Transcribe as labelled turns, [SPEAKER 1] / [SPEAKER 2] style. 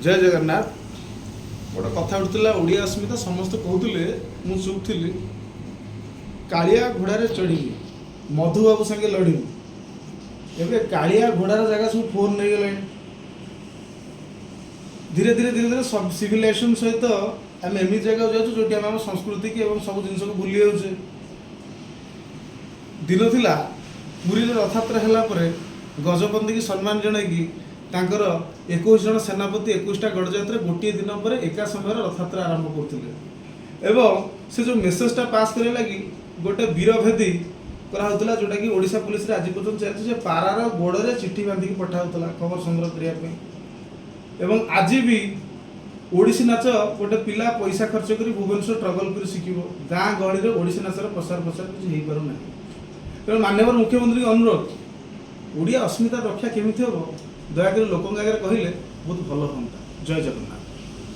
[SPEAKER 1] जय जगन्नाथ। गोटे कथा उठुला ओडिया अस्मिता समस्त कहते मु चुप थी कालिया घोड़ार चढ़ी मधु बाबू संगे लड़ी एवं कालिया घोड़ार जगह सब फोन नहीं गला धीरे धीरे धीरे धीरे सब सिविलाइजेशन सहित आम एमती जगह जाऊँ जो आम संस्कृति की सब जिन को भूली जाऊे दिन थिला पुरी रथयात्रा है गजपति की सम्मान जनईकि 21 जन सेनापति 21टा गड़जात्रा गोटे दिन पर एका समय रथयात्रा आरंभ करते एवं से जो मेसेजटा पास करने लगी गोटे वीरभेदी कराला जोटा कि ओडिशा पुलिस आज पर्यटन चलती पारार गोड़े चिठी बांधिकी पठाला खबर संग्रह करने एवं आज भी ओडिसी नाच गोटे पिला पैसा खर्च कर भुवनेश्वर ट्रगल कर शिखिब गाँ गहली में ओडिसी नाचर प्रसार प्रसार किसी हो पार ना तेणु माननीय मुख्यमंत्री अनुरोध ओडिया अस्मिता रक्षा केमी हम दयाकोर लोक आगे कहले बहुत भल हाँ। जय जगन्नाथ।